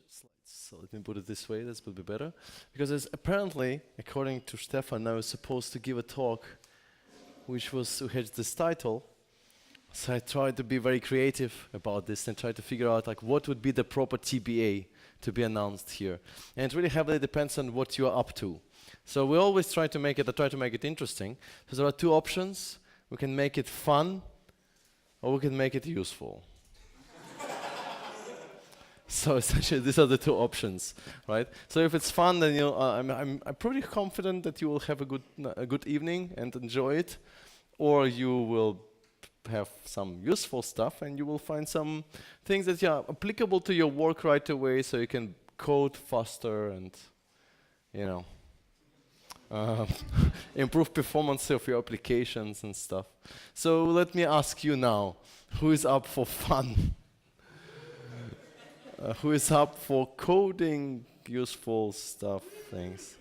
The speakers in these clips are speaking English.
slides. So let me put it this way, this will be better. Because it's apparently, according to Stefan, I was supposed to give a talk which had this title. So I tried to be very creative about this and try to figure out like what would be the proper TBA to be announced here. And it really heavily depends on what you are up to. So we always try to make it interesting. So there are two options. We can make it fun or we can make it useful. So essentially, these are the two options, right? So if it's fun, then I'm pretty confident that you will have a good evening and enjoy it, or you will have some useful stuff and you will find some things that are applicable to your work right away, so you can code faster and, improve performance of your applications and stuff. So let me ask you now, who is up for fun? Who is up for coding useful stuff, things?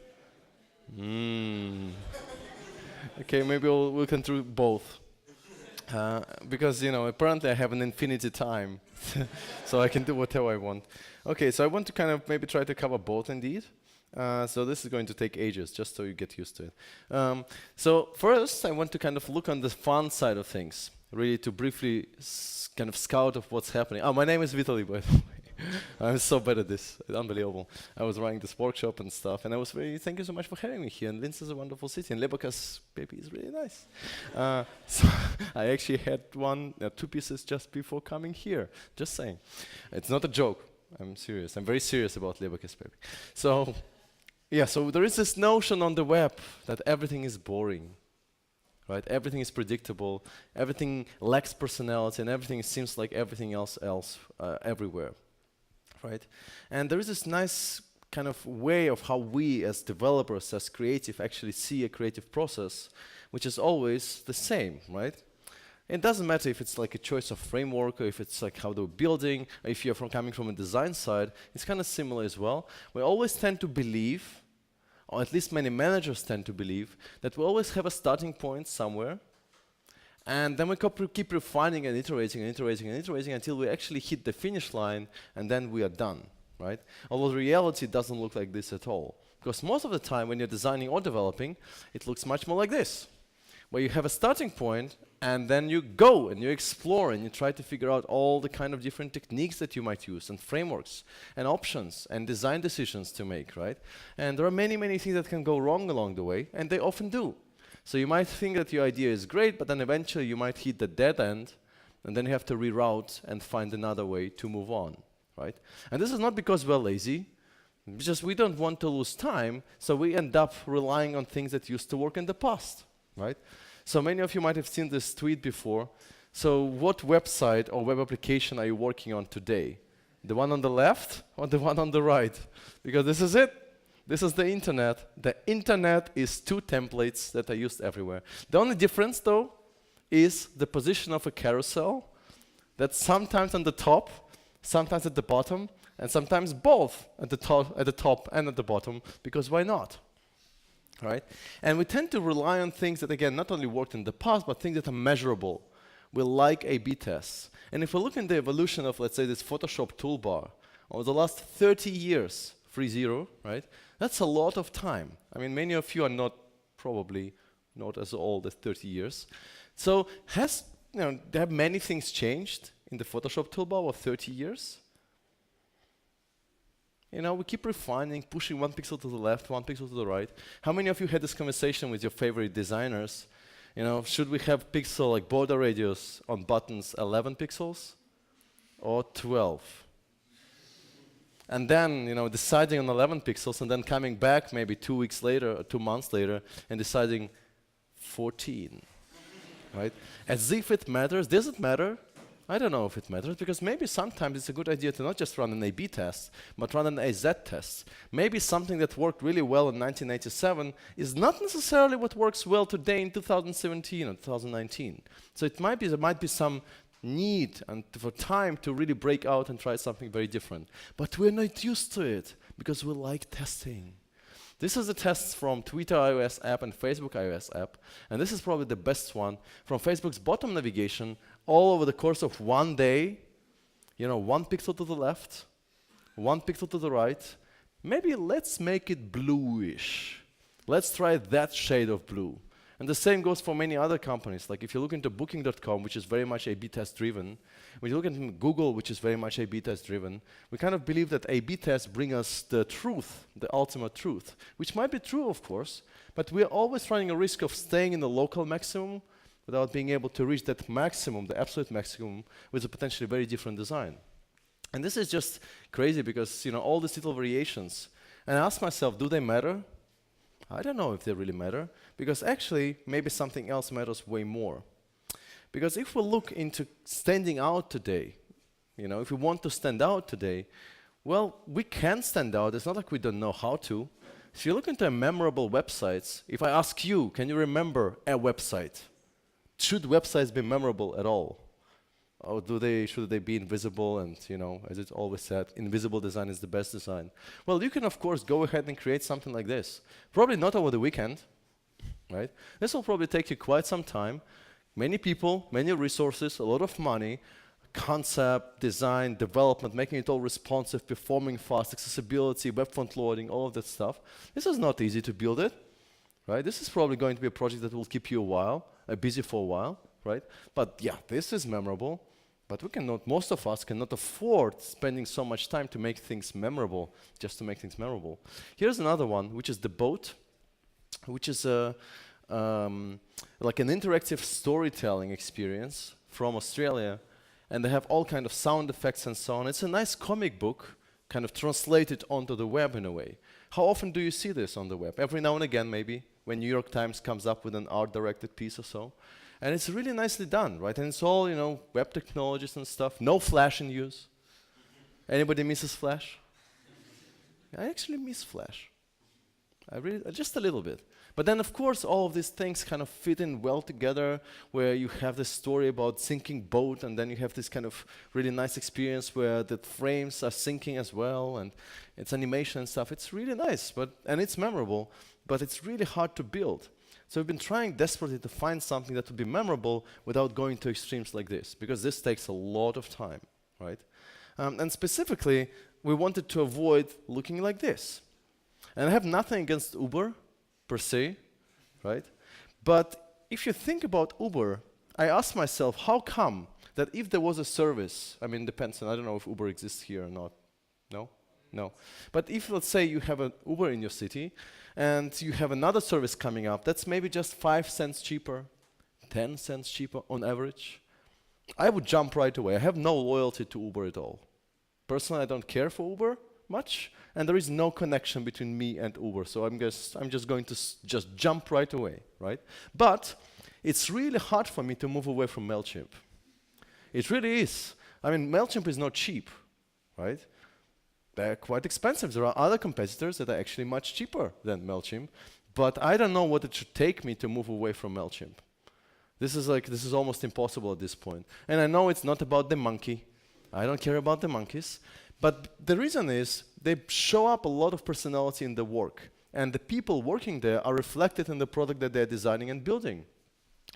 Okay, maybe we can do both. Because, apparently I have an infinity time, so I can do whatever I want. Okay, so I want to kind of maybe try to cover both indeed. So this is going to take ages, just so you get used to it. So first, I want to kind of look on the fun side of things, really to briefly kind of scout of what's happening. Oh, my name is Vitaly, by the way. I'm so bad at this. It's unbelievable. I was running this workshop and stuff, and I was thank you so much for having me here. And Linz is a wonderful city, and Leberkas, baby, is really nice. So I actually had two pieces just before coming here. Just saying. It's not a joke. I'm serious. I'm very serious about Leberkas, baby. So, yeah, so there is this notion on the web that everything is boring. Right? Everything is predictable, everything lacks personality, and everything seems like everything else everywhere. Right? And there is this nice kind of way of how we as developers, as creative, actually see a creative process, which is always the same, right? It doesn't matter if it's like a choice of framework, or if it's like how they're building, or if you're coming from a design side, it's kind of similar as well. We always tend to believe, or at least many managers tend to believe, that we always have a starting point somewhere, and then we keep refining and iterating and iterating and iterating until we actually hit the finish line, and then we are done, right? Although reality doesn't look like this at all. Because most of the time when you're designing or developing, it looks much more like this, where you have a starting point, and then you go and you explore and you try to figure out all the kind of different techniques that you might use, and frameworks, and options, and design decisions to make, right? And there are many, many things that can go wrong along the way, and they often do. So you might think that your idea is great, but then eventually you might hit the dead end, and then you have to reroute and find another way to move on, right? And this is not because we're lazy, just we don't want to lose time, so we end up relying on things that used to work in the past, right? So many of you might have seen this tweet before. So what website or web application are you working on today? The one on the left or the one on the right? Because this is it. This is the internet. The internet is two templates that are used everywhere. The only difference, though, is the position of a carousel that's sometimes on the top, sometimes at the bottom, and sometimes both at the top and at the bottom, because why not? Right? And we tend to rely on things that, again, not only worked in the past, but things that are measurable. We like A/B tests. And if we look in the evolution of, let's say, this Photoshop toolbar over the last 30 years, 3-0, right? That's a lot of time. I mean, many of you are probably not as old as 30 years. So have many things changed in the Photoshop toolbar over 30 years? We keep refining, pushing one pixel to the left, one pixel to the right. How many of you had this conversation with your favorite designers? Should we have pixel like border radius on buttons 11 pixels or 12? And then, deciding on 11 pixels and then coming back maybe 2 weeks later or 2 months later and deciding 14, right? As if it matters. Does it matter? I don't know if it matters, because maybe sometimes it's a good idea to not just run an A/B test, but run an AZ test. Maybe something that worked really well in 1987 is not necessarily what works well today in 2017 or 2019. So there might be some need and for time to really break out and try something very different. But we're not used to it, because we like testing. This is the tests from Twitter iOS app and Facebook iOS app, and this is probably the best one. From Facebook's bottom navigation, all over the course of one day, 1 pixel to the left, one pixel to the right. Maybe let's make it bluish. Let's try that shade of blue. And the same goes for many other companies. Like if you look into Booking.com, which is very much A/B test driven, when you look into Google, which is very much A/B test driven, we kind of believe that A/B tests bring us the truth, the ultimate truth, which might be true, of course, but we're always running a risk of staying in the local maximum without being able to reach that maximum, the absolute maximum, with a potentially very different design. And this is just crazy because, you know, all these little variations. And I ask myself, do they matter? I don't know if they really matter, because actually, maybe something else matters way more. Because if we look into standing out today, you know, if we want to stand out today, well, we can stand out. It's not like we don't know how to. If you look into memorable websites, if I ask you, can you remember a website? Should websites be memorable at all? Or should they be invisible? And, you know, as it's always said, invisible design is the best design. Well, you can, of course, go ahead and create something like this. Probably not over the weekend, right? This will probably take you quite some time. Many people, many resources, a lot of money, concept, design, development, making it all responsive, performing fast, accessibility, web front loading, all of that stuff. This is not easy to build it, right? This is probably going to be a project that will keep you a while, busy for a while, right? But yeah, this is memorable. But we cannot, most of us cannot afford spending so much time to make things memorable, just to make things memorable. Here's another one, which is the boat, which is like an interactive storytelling experience from Australia. And they have all kind of sound effects and so on. It's a nice comic book, kind of translated onto the web in a way. How often do you see this on the web? Every now and again, maybe, when New York Times comes up with an art-directed piece or so. And it's really nicely done, right? And it's all, you know, web technologies and stuff. No Flash in use. Anybody misses Flash? I actually miss Flash. Just a little bit. But then, of course, all of these things kind of fit in well together, where you have this story about sinking boat, and then you have this kind of really nice experience where the frames are sinking as well, and it's animation and stuff. It's really nice, and it's memorable, but it's really hard to build. So we've been trying desperately to find something that would be memorable without going to extremes like this, because this takes a lot of time, right? And specifically, we wanted to avoid looking like this. And I have nothing against Uber, per se, right? But if you think about Uber, I ask myself, how come that if there was a service, I mean, it depends, and I don't know if Uber exists here or not. No? No. But if, let's say, you have an Uber in your city, and you have another service coming up that's maybe just 5 cents cheaper, 10 cents cheaper on average, I would jump right away. I have no loyalty to Uber at all. Personally, I don't care for Uber much, and there is no connection between me and Uber, so I'm just going to just jump right away, right? But it's really hard for me to move away from MailChimp. It really is. I mean, MailChimp is not cheap, right? They're quite expensive. There are other competitors that are actually much cheaper than MailChimp, but I don't know what it should take me to move away from MailChimp. This is almost impossible at this point. And I know it's not about the monkey. I don't care about the monkeys. But the reason is they show up a lot of personality in the work, and the people working there are reflected in the product that they're designing and building.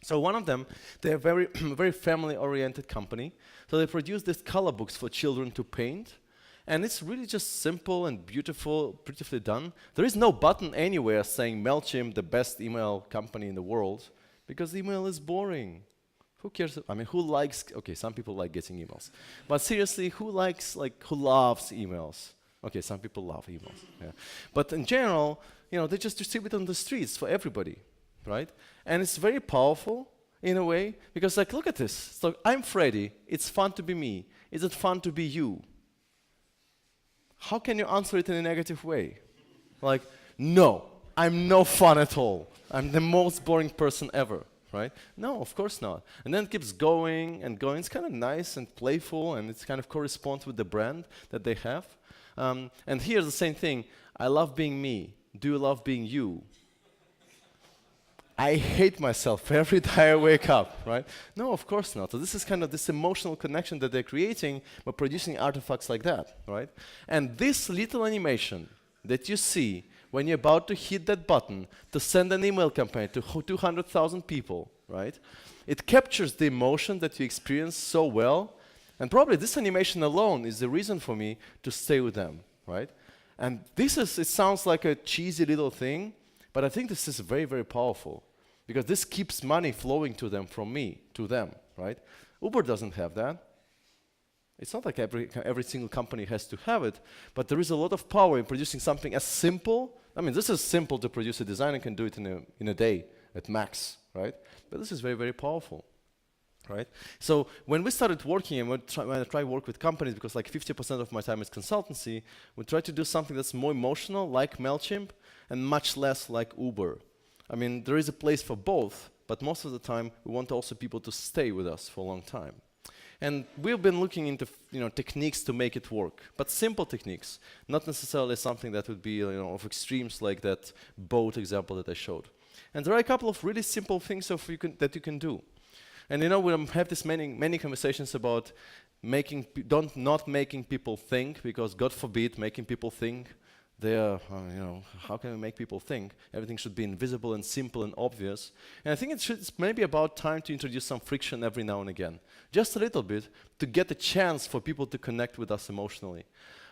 So one of them, they're a very, very family-oriented company. So they produce these color books for children to paint. And it's really just simple and beautiful, beautifully done. There is no button anywhere saying MailChimp, the best email company in the world, because email is boring. Who cares? I mean, who likes, okay, some people like getting emails. But seriously, who loves emails? Okay, some people love emails. Yeah. But in general, you know, they just distribute on the streets for everybody, right? And it's very powerful in a way, because like, look at this. So I'm Freddy. It's fun to be me. Is it fun to be you? How can you answer it in a negative way? Like, no, I'm no fun at all. I'm the most boring person ever. Right? No, of course not. And then it keeps going and going. It's kind of nice and playful, and it kind of corresponds with the brand that they have. And here's the same thing. I love being me. Do you love being you? I hate myself every day I wake up, right? No, of course not. So this is kind of this emotional connection that they're creating by producing artifacts like that, right? And this little animation that you see when you're about to hit that button to send an email campaign to 200,000 people, right? It captures the emotion that you experience so well, And probably this animation alone is the reason for me to stay with them, right? And it sounds like a cheesy little thing, but I think this is very, very powerful because this keeps money flowing to them from me to them, right? Uber doesn't have that. It's not like every single company has to have it, but there is a lot of power in producing something as simple. I mean, this is simple to produce. A designer can do it in a day at max, right? But this is very, very powerful. Right? So when we started working, and when I try to work with companies, because like 50% of my time is consultancy, we try to do something that's more emotional, like MailChimp, and much less like Uber. I mean, there is a place for both, but most of the time, we want also people to stay with us for a long time. And we've been looking into techniques to make it work, but simple techniques, not necessarily something that would be of extremes like that boat example that I showed. And there are a couple of really simple things that you can do. And we have this many conversations about not making people think, because God forbid making people think. How can we make people think? Everything should be invisible and simple and obvious. And I think it's maybe about time to introduce some friction every now and again, just a little bit, to get a chance for people to connect with us emotionally.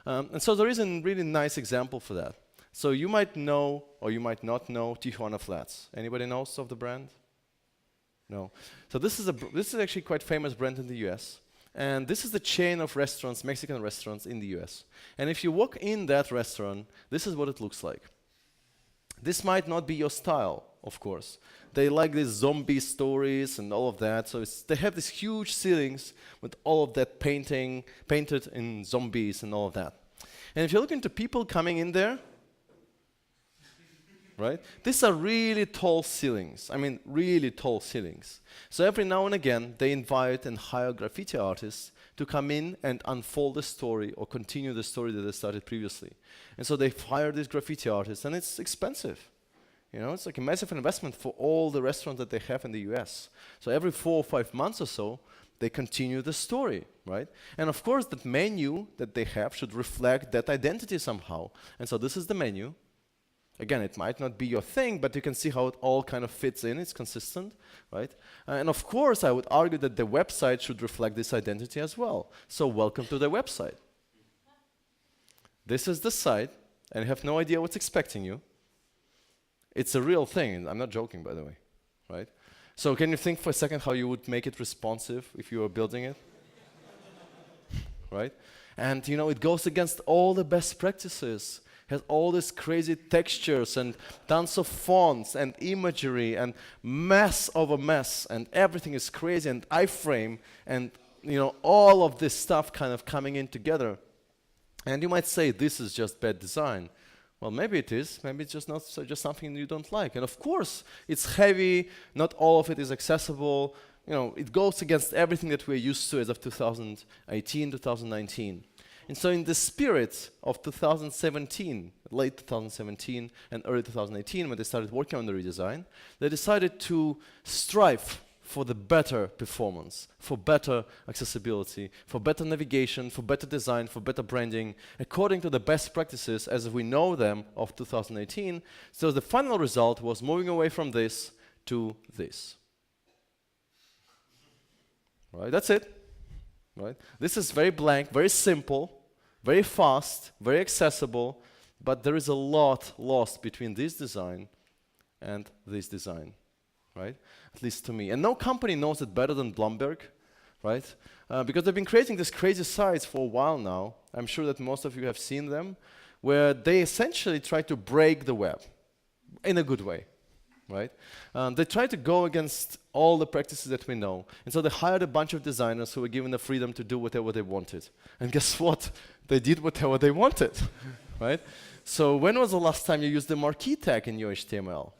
And so there is a really nice example for that. So you might know, or you might not know, Tijuana Flats. Anybody knows of the brand? No. So this is actually quite famous brand in the US. And this is the chain of restaurants, Mexican restaurants in the US. And if you walk in that restaurant, this is what it looks like. This might not be your style, of course. They like these zombie stories and all of that. So they have these huge ceilings with all of that painted in zombies and all of that. And if you look into people coming in there, right? These are really tall ceilings. I mean, really tall ceilings. So every now and again, they invite and hire graffiti artists to come in and unfold the story or continue the story that they started previously. And so they hire these graffiti artists, and it's expensive. It's like a massive investment for all the restaurants that they have in the US. So every 4 or 5 months or so, they continue the story, right? And of course, that menu that they have should reflect that identity somehow. And so this is the menu. Again, it might not be your thing, but you can see how it all kind of fits in. It's consistent, right? And of course, I would argue that the website should reflect this identity as well. So welcome to the website. This is the site, and you have no idea what's expecting you. It's a real thing. I'm not joking, by the way, right? So can you think for a second how you would make it responsive if you were building it? Right? And it goes against all the best practices. Has all these crazy textures and tons of fonts and imagery and mess over mess, and everything is crazy, and iframe, and all of this stuff kind of coming in together. And you might say this is just bad design. Well, maybe it is. Maybe it's just not just something you don't like. And of course, it's heavy. Not all of it is accessible. It goes against everything that we're used to as of 2018, 2019. And so in the spirit of 2017, late 2017 and early 2018, when they started working on the redesign, they decided to strive for the better performance, for better accessibility, for better navigation, for better design, for better branding, according to the best practices as we know them of 2018. So the final result was moving away from this to this. Right, that's it. Right? This is very blank, very simple, very fast, very accessible, but there is a lot lost between this design and this design, right? At least to me. And no company knows it better than Bloomberg, right? Because they've been creating these crazy sites for a while now. I'm sure that most of you have seen them, where they essentially try to break the web in a good way. Right? They tried to go against all the practices that we know. And so they hired a bunch of designers who were given the freedom to do whatever they wanted. And guess what? They did whatever they wanted. Right? So when was the last time you used the Marquee tag in your HTML?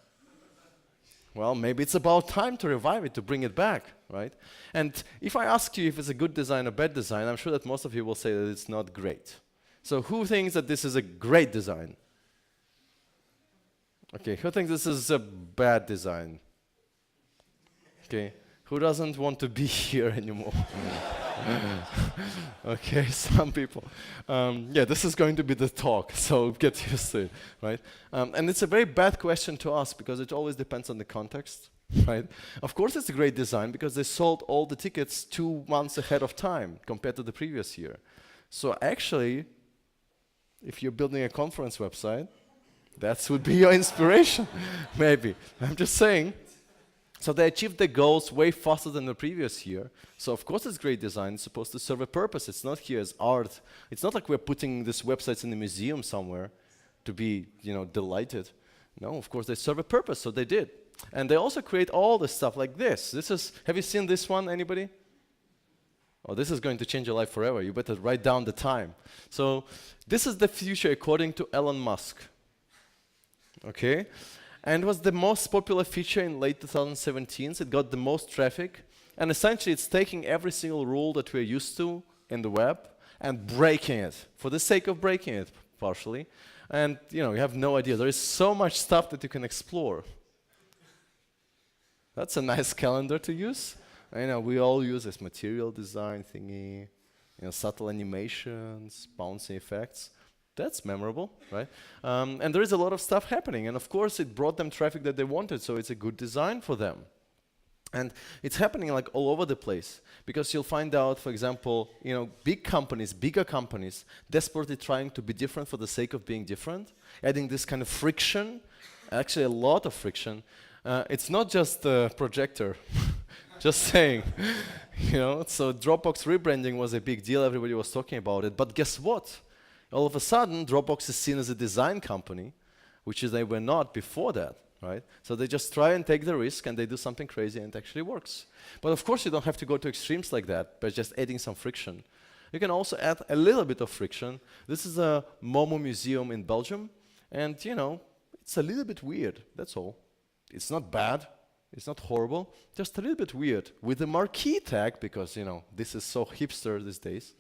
Well, maybe it's about time to revive it, to bring it back. Right? And if I ask you if it's a good design or bad design, I'm sure that most of you will say that it's not great. So who thinks that this is a great design? Okay, who thinks this is a bad design? Okay, who doesn't want to be here anymore? Okay, some people. Yeah, this is going to be the talk, so get used to it, right? And it's a very bad question to ask because it always depends on the context, right? Of course it's a great design because they sold all the tickets 2 months ahead of time compared to the previous year. So actually, if you're building a conference website, that would be your inspiration, maybe. I'm just saying. So they achieved their goals way faster than the previous year. So of course it's great design. It's supposed to serve a purpose. It's not here as art. It's not like we're putting these websites in a museum somewhere to be, delighted. No, of course they serve a purpose, so they did. And they also create all the stuff like this. Have you seen this one, anybody? Oh, this is going to change your life forever. You better write down the time. So this is the future according to Elon Musk. Okay? And it was the most popular feature in late 2017. It got the most traffic. And essentially, it's taking every single rule that we're used to in the web and breaking it, for the sake of breaking it, partially. And, you have no idea. There is so much stuff that you can explore. That's a nice calendar to use. We all use this material design thingy, subtle animations, bouncy effects. That's memorable, right? And there is a lot of stuff happening. And of course, it brought them traffic that they wanted, so it's a good design for them. And it's happening like all over the place. Because you'll find out, for example, big companies, bigger companies, desperately trying to be different for the sake of being different, adding this kind of friction, actually a lot of friction. It's not just the projector, just saying. So Dropbox rebranding was a big deal, everybody was talking about it. But guess what? All of a sudden, Dropbox is seen as a design company, which they were not before that, right? So they just try and take the risk, and they do something crazy, and it actually works. But of course, you don't have to go to extremes like that by just adding some friction. You can also add a little bit of friction. This is a Momo museum in Belgium, and it's a little bit weird, that's all. It's not bad, it's not horrible, just a little bit weird. With the Marquee tag, because this is so hipster these days.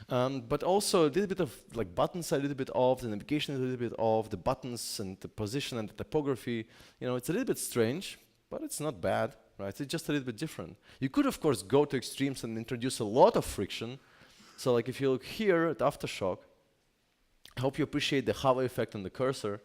But also a little bit of buttons are a little bit off, the navigation is a little bit off, the buttons and the position and the typography. It's a little bit strange, but it's not bad, right? It's just a little bit different. You could, of course, go to extremes and introduce a lot of friction. So if you look here at Aftershock, I hope you appreciate the hover effect on the cursor.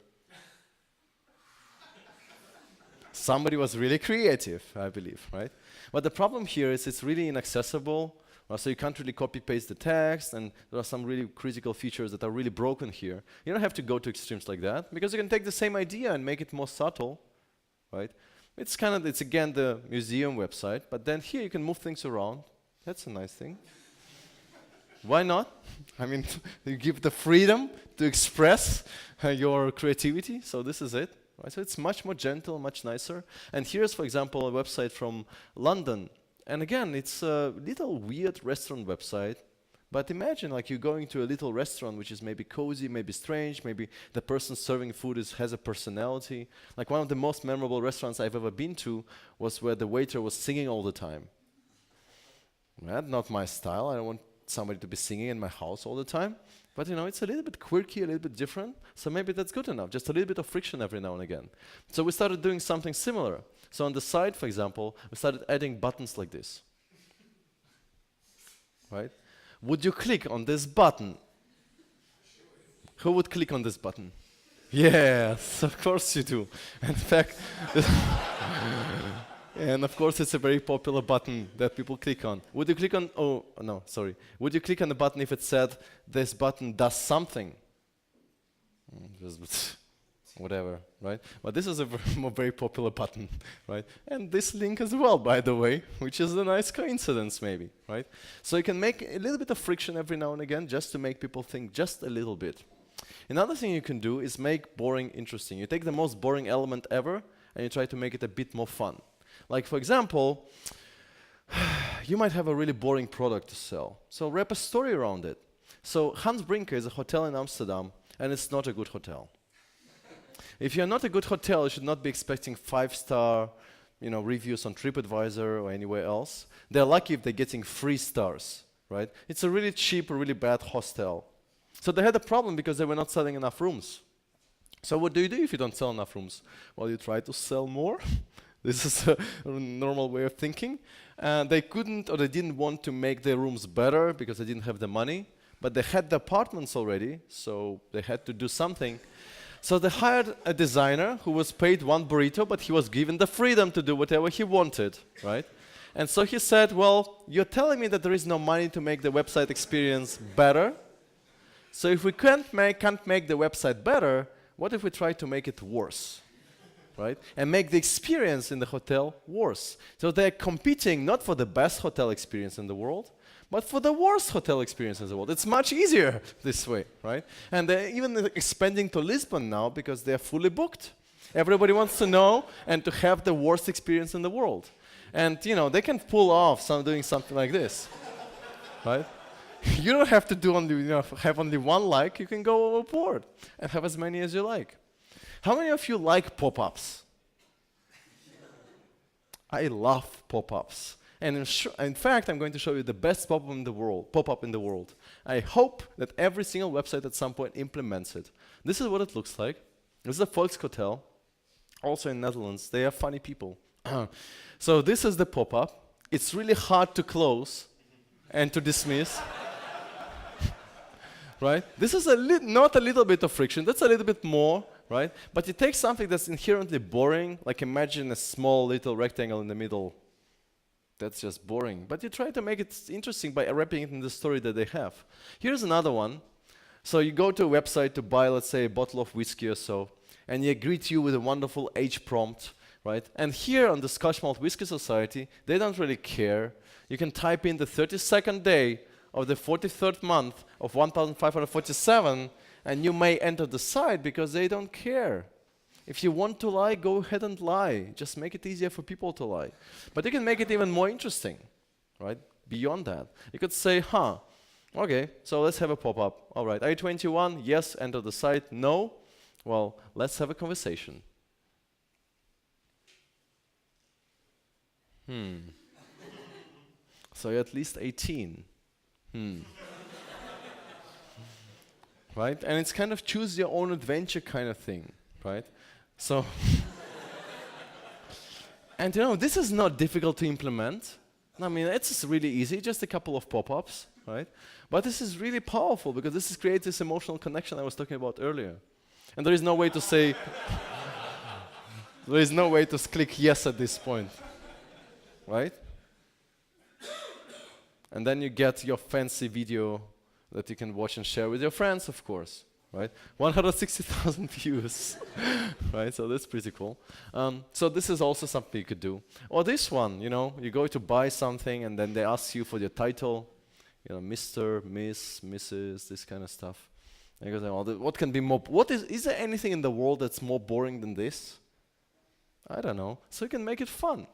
Somebody was really creative, I believe, right? But the problem here is it's really inaccessible. So you can't really copy-paste the text, and there are some really critical features that are really broken here. You don't have to go to extremes like that, because you can take the same idea and make it more subtle, right? It's again the museum website, but then here you can move things around. That's a nice thing. Why not? You give the freedom to express your creativity, so this is it. Right? So it's much more gentle, much nicer. And here's, for example, a website from London. And again, it's a little weird restaurant website, but imagine you're going to a little restaurant which is maybe cozy, maybe strange, maybe the person serving food has a personality. One of the most memorable restaurants I've ever been to was where the waiter was singing all the time. That's not my style. I don't want somebody to be singing in my house all the time. But it's a little bit quirky, a little bit different, so maybe that's good enough, just a little bit of friction every now and again. So we started doing something similar. So on the side, for example, we started adding buttons like this. Right? Would you click on this button? Who would click on this button? Yes, of course you do. In fact, and of course it's a very popular button that people click on. Would you click on, Would you click on the button if it said, this button does something? Whatever, right? But this is a very popular button, right? And this link as well, by the way, which is a nice coincidence maybe, right? So you can make a little bit of friction every now and again just to make people think just a little bit. Another thing you can do is make boring interesting. You take the most boring element ever and you try to make it a bit more fun. For example, you might have a really boring product to sell. So wrap a story around it. So Hans Brinker is a hotel in Amsterdam, and it's not a good hotel. If you're not a good hotel, you should not be expecting 5-star reviews on TripAdvisor or anywhere else. They're lucky if they're getting 3 stars, right? It's a really cheap or really bad hostel. So they had a problem because they were not selling enough rooms. So what do you do if you don't sell enough rooms? Well, you try to sell more. This is a normal way of thinking. They couldn't or they didn't want to make their rooms better because they didn't have the money. But they had the apartments already, so they had to do something. So they hired a designer who was paid 1 burrito, but he was given the freedom to do whatever he wanted, right? And so he said, well, you're telling me that there is no money to make the website experience better. So if we can't make the website better, what if we try to make it worse, right? And make the experience in the hotel worse. So they're competing not for the best hotel experience in the world, but for the worst hotel experience in the world. It's much easier this way, right? And they're even expanding to Lisbon now because they're fully booked. Everybody wants to know and to have the worst experience in the world. And you know, they can pull off doing something like this, right? You don't have to do have only 1 like. You can go overboard and have as many as you like. How many of you like pop-ups? I love pop-ups. And in fact, I'm going to show you the best pop-up in the world. I hope that every single website at some point implements it. This is what it looks like. This is a Volkshotel, also in Netherlands. They are funny people. So this is the pop-up. It's really hard to close and to dismiss. Right? This is not a little bit of friction. That's a little bit more, right? But you take something that's inherently boring, like imagine a small little rectangle in the middle. That's just boring. But you try to make it interesting by wrapping it in the story that they have. Here's another one. So you go to a website to buy, let's say, a bottle of whiskey or so, and they greet you with a wonderful age prompt, right? And here on the Scotch Malt Whisky Society, they don't really care. You can type in the 32nd day of the 43rd month of 1547, and you may enter the site because they don't care. If you want to lie, go ahead and lie. Just make it easier for people to lie. But you can make it even more interesting, right? Beyond that. You could say, okay, so let's have a pop-up. All right, are you 21? Yes, enter the site. No? Well, let's have a conversation. So you're at least 18. Right? And it's kind of choose your own adventure kind of thing, right? So, and you know, this is not difficult to implement. I mean, it's really easy, just a couple of pop-ups, right? But this is really powerful because this creates this emotional connection I was talking about earlier. And there is no way to say, there is no way to click yes at this point, right? And then you get your fancy video that you can watch and share with your friends, of course, right? 160,000 views, right? So that's pretty cool. So this is also something you could do. Or this one, you know, you go to buy something and then they ask you for your title, you know, Mr., Miss, Mrs., this kind of stuff. And you go, well, what can be more, is there anything in the world that's more boring than this? I don't know. So you can make it fun.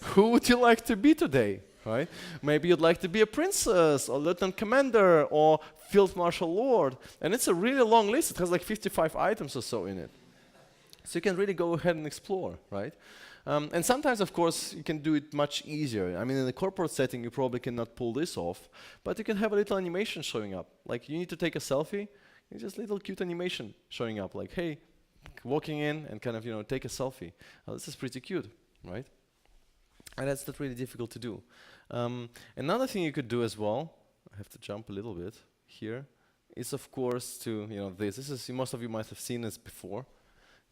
Who would you like to be today, right? Maybe you'd like to be a princess, or lieutenant commander, or field marshal lord. And it's a really long list. It has like 55 items or so in it. So you can really go ahead and explore, right? And sometimes, of course, you can do it much easier. I mean, in a corporate setting, you probably cannot pull this off, but you can have a little animation showing up. Like, you need to take a selfie, it's just a little cute animation showing up, like, hey, walking in and kind of, you know, take a selfie. This is pretty cute, right? And that's not really difficult to do. Another thing you could do as well, I have to jump a little bit here, is of course to, you know, this is, most of you might have seen this before,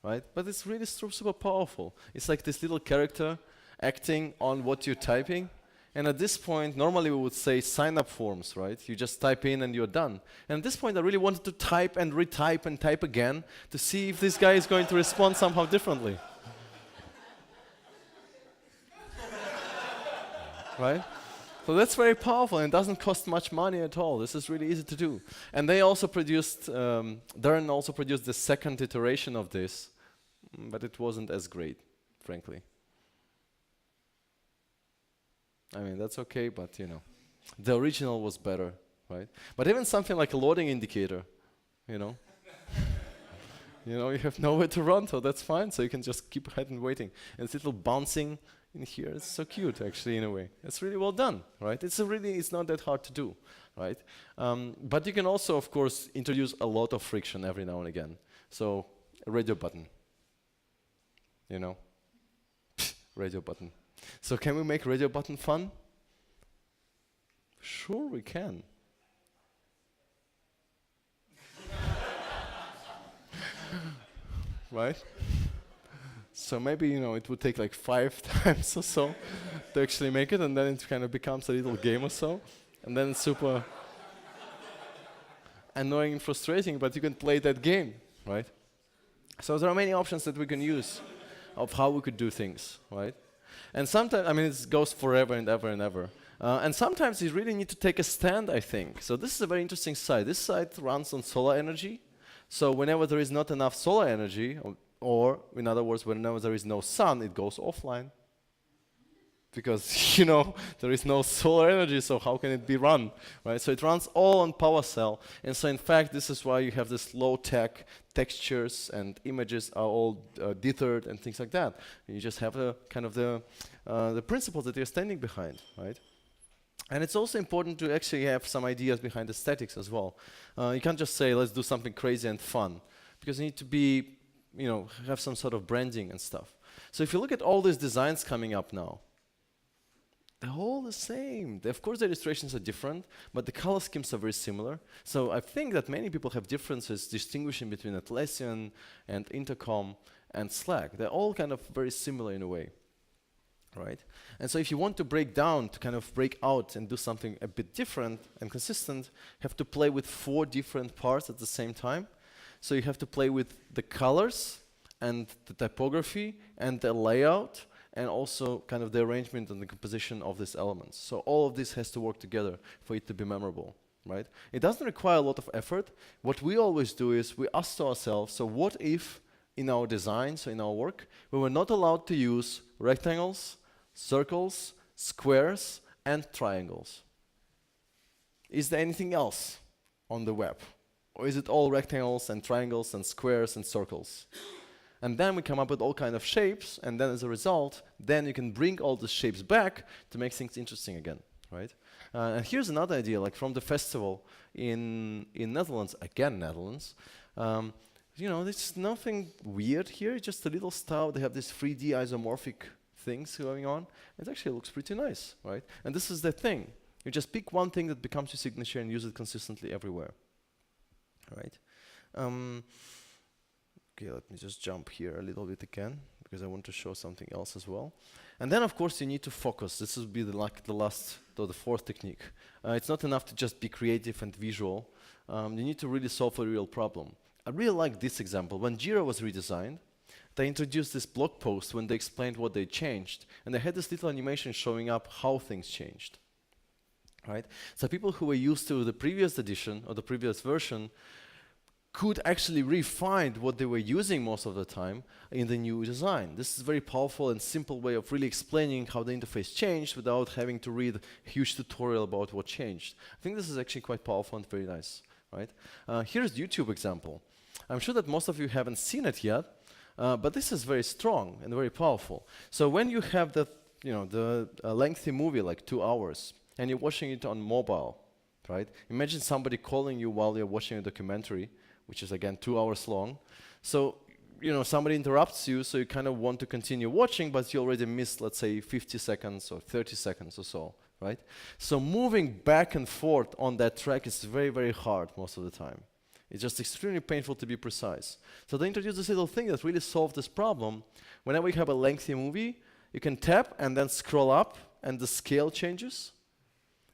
right? But it's really super powerful. It's like this little character acting on what you're typing. And at this point, normally we would say sign up forms, right? You just type in and you're done. And at this point, I really wanted to type and retype and type again to see if this guy is going to respond somehow differently. Right? So that's very powerful and it doesn't cost much money at all. This is really easy to do. And they also produced, Darren also produced the second iteration of this, but it wasn't as great, frankly. I mean, that's okay, but you know, the original was better, right? But even something like a loading indicator, you know, you have nowhere to run, so that's fine. So you can just keep ahead and waiting. And it's little bouncing in here. It's so cute, actually, in a way. It's really well done, right? It's not that hard to do, right? But you can also, of course, introduce a lot of friction every now and again. So a radio button, you know, radio button. So can we make radio button fun? Sure, we can. right? So maybe, you know, it would take like 5 times or so to actually make it, and then it kind of becomes a little game or so, and then it's super annoying and frustrating, but you can play that game, right? So there are many options that we can use of how we could do things, right? And sometimes, I mean, it goes forever and ever and ever. And sometimes you really need to take a stand, I think. So this is a very interesting site. This site runs on solar energy. So whenever there is not enough solar energy, or in other words, whenever there is no sun, it goes offline. Because, you know, there is no solar energy, so how can it be run, right? So it runs all on power cell. And so in fact, this is why you have this low-tech textures and images are all dithered and things like that. You just have the kind of the principles that you're standing behind, right? And it's also important to actually have some ideas behind aesthetics as well. You can't just say, let's do something crazy and fun, because you need to be, you know, have some sort of branding and stuff. So if you look at all these designs coming up now, they're all the same. Of course, the illustrations are different, but the color schemes are very similar. So I think that many people have differences distinguishing between Atlassian and Intercom and Slack. They're all kind of very similar in a way, right? And so if you want to break down, to kind of break out and do something a bit different and consistent, you have to play with 4 different parts at the same time. So you have to play with the colors and the typography and the layout, and also kind of the arrangement and the composition of these elements. So all of this has to work together for it to be memorable, right? It doesn't require a lot of effort. What we always do is we ask to ourselves, so what if in our design, so in our work, we were not allowed to use rectangles, circles, squares, and triangles? Is there anything else on the web? Or is it all rectangles and triangles and squares and circles? And then we come up with all kinds of shapes, and then as a result, then you can bring all the shapes back to make things interesting again, right? And here's another idea, like from the festival in Netherlands, again Netherlands, you know, there's nothing weird here, it's just a little style. They have these 3D isomorphic things going on. It actually looks pretty nice, right? And this is the thing. You just pick one thing that becomes your signature and use it consistently everywhere, right? Okay, let me just jump here a little bit again, because I want to show something else as well. And then, of course, you need to focus. This will be the last, or the 4th technique. It's not enough to just be creative and visual. You need to really solve a real problem. I really like this example. When Jira was redesigned, they introduced this blog post when they explained what they changed. And they had this little animation showing up how things changed, right? So people who were used to the previous edition or the previous version could actually refine what they were using most of the time in the new design. This is a very powerful and simple way of really explaining how the interface changed without having to read a huge tutorial about what changed. I think this is actually quite powerful and very nice, right? Here's the YouTube example. I'm sure that most of you haven't seen it yet, but this is very strong and very powerful. So when you have the, you know, the lengthy movie, like 2 hours, and you're watching it on mobile, right? Imagine somebody calling you while you're watching a documentary, which is again 2 hours long. So, you know, somebody interrupts you, so you kind of want to continue watching, but you already missed, let's say, 50 seconds or 30 seconds or so, right? So moving back and forth on that track is very, very hard most of the time. It's just extremely painful to be precise. So they introduced this little thing that really solved this problem. Whenever you have a lengthy movie, you can tap and then scroll up, and the scale changes.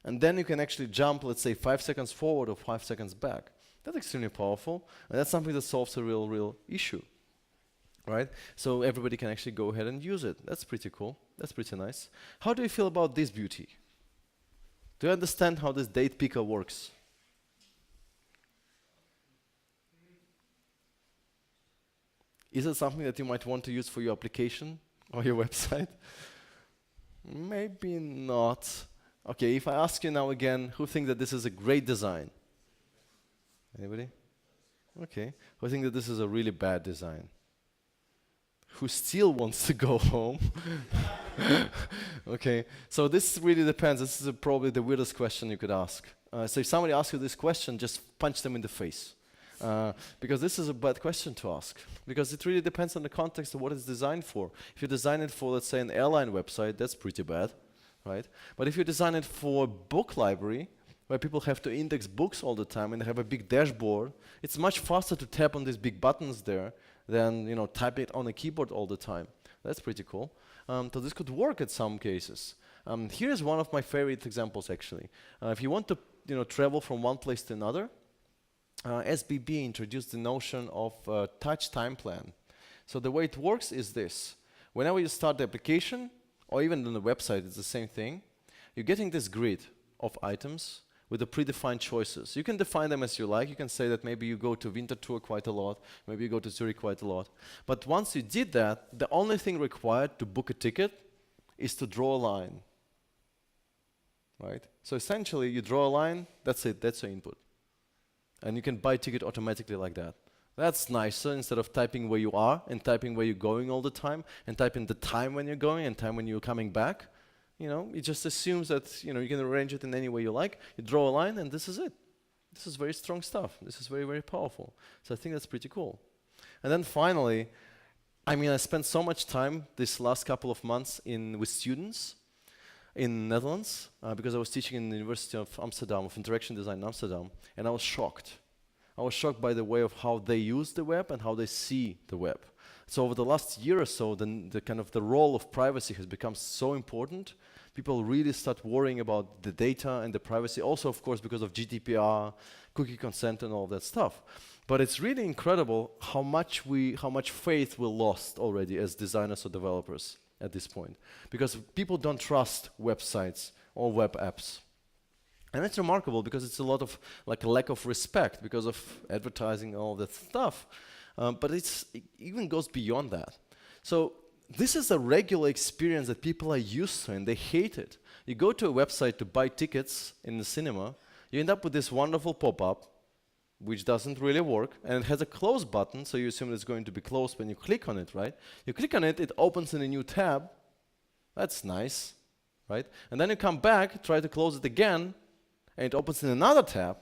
And then you can actually jump, let's say, 5 seconds forward or 5 seconds back. That's extremely powerful, and that's something that solves a real issue, right? So everybody can actually go ahead and use it. That's pretty cool. That's pretty nice. How do you feel about this beauty? Do you understand how this date picker works? Is it something that you might want to use for your application or your website? Maybe not. Okay, if I ask you now again, who thinks that this is a great design? Anybody? Okay. Who think that this is a really bad design? Who still wants to go home? Okay. So this really depends. This is probably the weirdest question you could ask. So if somebody asks you this question, just punch them in the face. Because this is a bad question to ask. Because it really depends on the context of what it's designed for. If you design it for, let's say, an airline website, that's pretty bad, right? But if you design it for a book library, where people have to index books all the time and they have a big dashboard, it's much faster to tap on these big buttons there than type it on a keyboard all the time. That's pretty cool. So this could work in some cases. Here's one of my favorite examples actually. If you want to travel from one place to another, SBB introduced the notion of touch time plan. So the way it works is this. Whenever you start the application, or even on the website, it's the same thing, you're getting this grid of items with the predefined choices. You can define them as you like. You can say that maybe you go to winter tour quite a lot, maybe you go to Zurich quite a lot. But once you did that, the only thing required to book a ticket is to draw a line. Right? So essentially, you draw a line, that's it, that's your input. And you can buy a ticket automatically like that. That's nicer instead of typing where you are and typing where you're going all the time and typing the time when you're going and time when you're coming back. It just assumes that you can arrange it in any way you like. You draw a line and this is it. This is very strong stuff. This is very, very powerful. So I think that's pretty cool. And then finally, I spent so much time this last couple of months with students in Netherlands because I was teaching in the University of Amsterdam, of Interaction Design in Amsterdam, and I was shocked. I was shocked by the way of how they use the web and how they see the web. So over the last year or so, the role of privacy has become so important. People really start worrying about the data and the privacy, also of course because of GDPR, cookie consent and all that stuff. But it's really incredible how much faith we lost already as designers or developers at this point. Because people don't trust websites or web apps. And it's remarkable because it's a lot of a lack of respect because of advertising and all that stuff. But it even goes beyond that. So this is a regular experience that people are used to and they hate it. You go to a website to buy tickets in the cinema, you end up with this wonderful pop-up, which doesn't really work, and it has a close button, so you assume it's going to be closed when you click on it, right? You click on it, it opens in a new tab. That's nice, right? And then you come back, try to close it again, and it opens in another tab.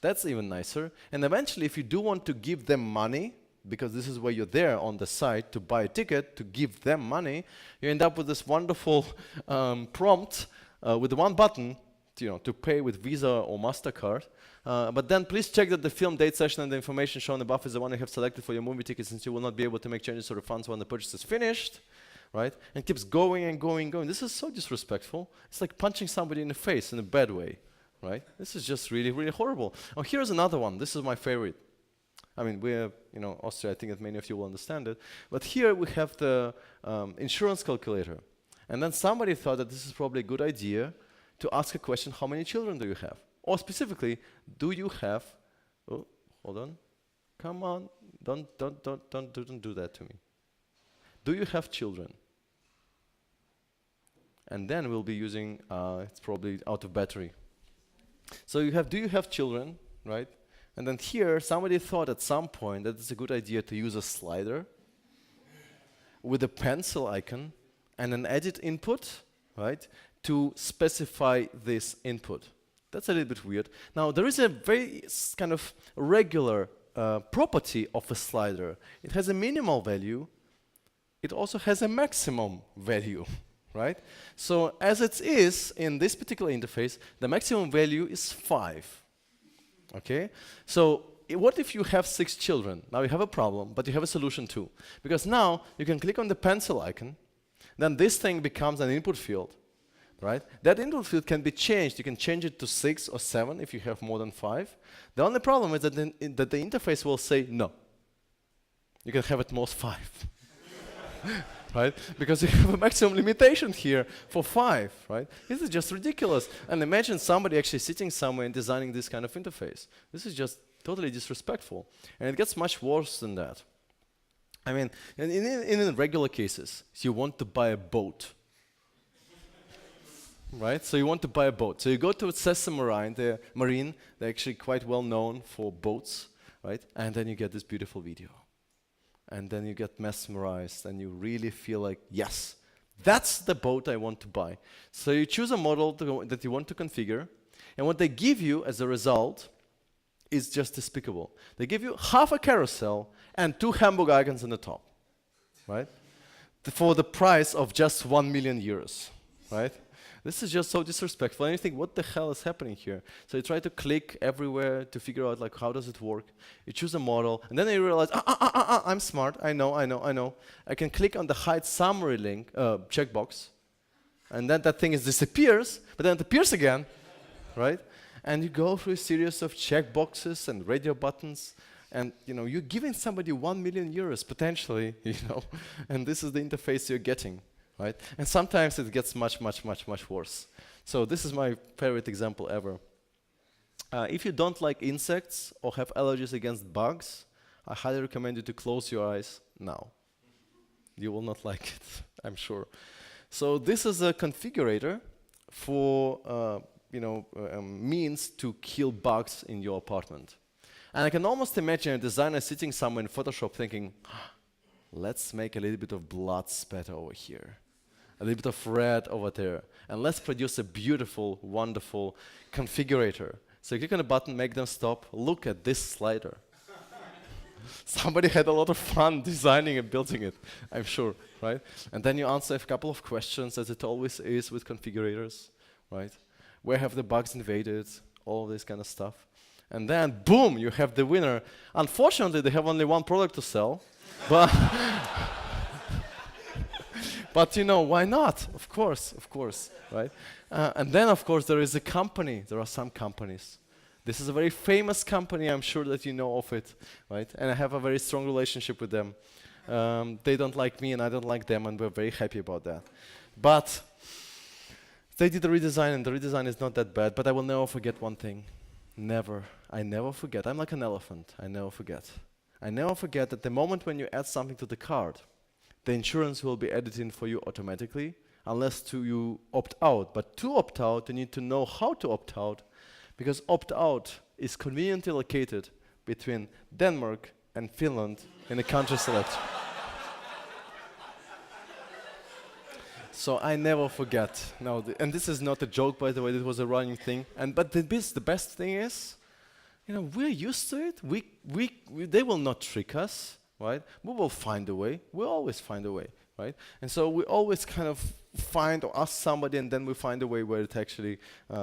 That's even nicer. And eventually, if you do want to give them money, because this is where you're there on the site to buy a ticket, to give them money, you end up with this wonderful prompt with the one button, to pay with Visa or MasterCard. But then please check that the film, date, session, and the information shown above is the one you have selected for your movie ticket, since you will not be able to make changes or refunds when the purchase is finished. Right? And it keeps going and going and going. This is so disrespectful. It's like punching somebody in the face in a bad way. Right? This is just really, really horrible. Oh, here's another one. This is my favorite. We're, Austria, I think that many of you will understand it. But here we have the insurance calculator. And then somebody thought that this is probably a good idea to ask a question, how many children do you have? Or specifically, do you have, oh, hold on. Come on, don't do that to me. Do you have children? And then we'll be using, it's probably out of battery. So do you have children, right? And then here, somebody thought at some point that it's a good idea to use a slider with a pencil icon and an edit input, right, to specify this input. That's a little bit weird. Now, there is a very kind of regular property of a slider. It has a minimal value. It also has a maximum value, right? So as it is in this particular interface, the maximum value is 5. Okay? So what if you have 6 children? Now you have a problem, but you have a solution too. Because now you can click on the pencil icon, then this thing becomes an input field, right? That input field can be changed. You can change it to 6 or 7 if you have more than 5. The only problem is that the interface will say no. You can have at most 5. Right? Because you have a maximum limitation here for 5, right? This is just ridiculous. And imagine somebody actually sitting somewhere and designing this kind of interface. This is just totally disrespectful. And it gets much worse than that. In regular cases, you want to buy a boat. Right? So you want to buy a boat. So you go to Sessa Marine, they're actually quite well known for boats, right? And then you get this beautiful video. And then you get mesmerized and you really feel like, yes, that's the boat I want to buy. So you choose a model that you want to configure, and what they give you as a result is just despicable. They give you half a carousel and 2 Hamburg icons on the top, right? For the price of just 1 million euros, right? This is just so disrespectful. And you think, what the hell is happening here? So you try to click everywhere to figure out like how does it work. You choose a model, and then you realize, I'm smart. I know. I can click on the hide summary link checkbox, and then that thing disappears, but then it appears again, right? And you go through a series of checkboxes and radio buttons, and you're giving somebody 1 million euros potentially, and this is the interface you're getting. Right? And sometimes it gets much worse. So this is my favorite example ever. If you don't like insects or have allergies against bugs, I highly recommend you to close your eyes now. You will not like it, I'm sure. So this is a configurator for means to kill bugs in your apartment. And I can almost imagine a designer sitting somewhere in Photoshop thinking, let's make a little bit of blood spatter over here, a little bit of red over there, and let's produce a beautiful, wonderful configurator. So you click on a button, make them stop, look at this slider. Somebody had a lot of fun designing and building it, I'm sure, right? And then you answer a couple of questions, as it always is with configurators, right? Where have the bugs invaded, all this kind of stuff. And then, boom, you have the winner. Unfortunately, they have only one product to sell, but but why not? Of course, right? And then, of course, there is a company. There are some companies. This is a very famous company. I'm sure that you know of it, right? And I have a very strong relationship with them. They don't like me, and I don't like them, and we're very happy about that. But they did a redesign, and the redesign is not that bad. But I will never forget one thing. Never. I never forget. I'm like an elephant. I never forget. I never forget that the moment when you add something to the card, the insurance will be added in for you automatically, unless you opt out. But to opt out, you need to know how to opt out, because opt out is conveniently located between Denmark and Finland in the country selection. So I never forget. No, and this is not a joke, by the way. This was a running thing. But the best thing is, we're used to it. They will not trick us, right? We will find a way. We always find a way, right? And so we always kind of find or ask somebody, and then we find a way where it actually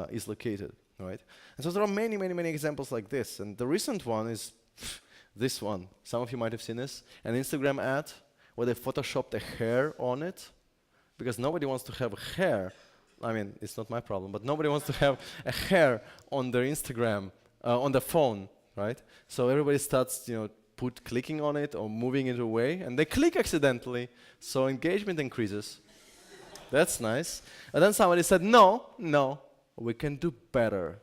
is located, right? And so there are many examples like this. And the recent one is this one. Some of you might have seen this. An Instagram ad where they photoshopped a hair on it. Because nobody wants to have a hair. I mean, it's not my problem, but nobody wants to have a hair on their Instagram, on the phone, right? So everybody starts, clicking on it or moving it away, and they click accidentally, so engagement increases. That's nice. And then somebody said, no, we can do better,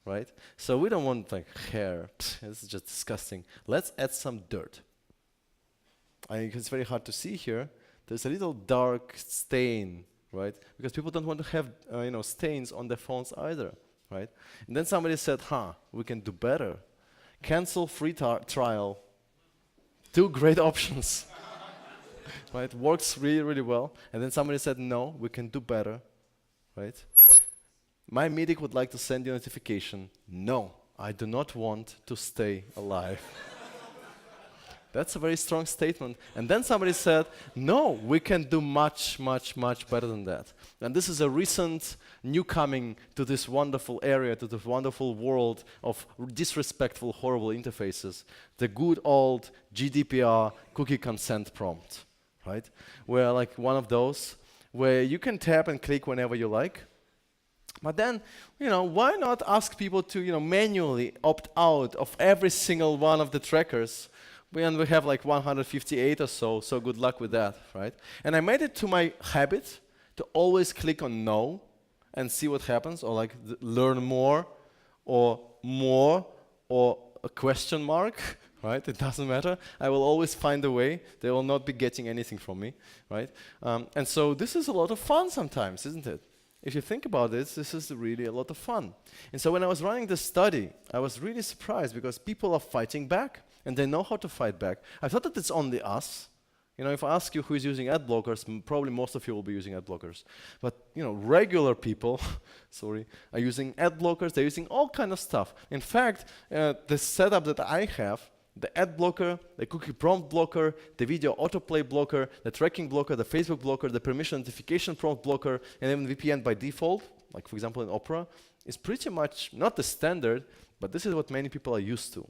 right? So we don't want like hair. This is just disgusting. Let's add some dirt. I think it's very hard to see here. There's a little dark stain, right? Because people don't want to have, stains on their phones either, right? And then somebody said, we can do better. Cancel free trial. 2 great options, right? Works really well. And then somebody said, no, we can do better, right? My medic would like to send you a notification. No, I do not want to stay alive. That's a very strong statement. And then somebody said, no, we can do much better than that. And this is a recent newcoming to this wonderful area, to this wonderful world of disrespectful, horrible interfaces. The good old Gdpr cookie consent prompt, right? Where like one of those, where you can tap and click whenever you like. But then, why not ask people to, manually opt out of every single one of the trackers? And we have like 158 or so good luck with that, right? And I made it to my habit to always click on no and see what happens, or like learn more or a question mark, right? It doesn't matter. I will always find a way. They will not be getting anything from me, right? And so this is a lot of fun sometimes, isn't it? If you think about it, this is really a lot of fun. And so when I was running this study, I was really surprised because people are fighting back. And they know how to fight back. I thought that it's only us. If I ask you who is using ad blockers, probably most of you will be using ad blockers. But regular people, are using ad blockers. They're using all kind of stuff. In fact, the setup that I have, the ad blocker, the cookie prompt blocker, the video autoplay blocker, the tracking blocker, the Facebook blocker, the permission notification prompt blocker, and even VPN by default, like for example in Opera, is pretty much not the standard, but this is what many people are used to.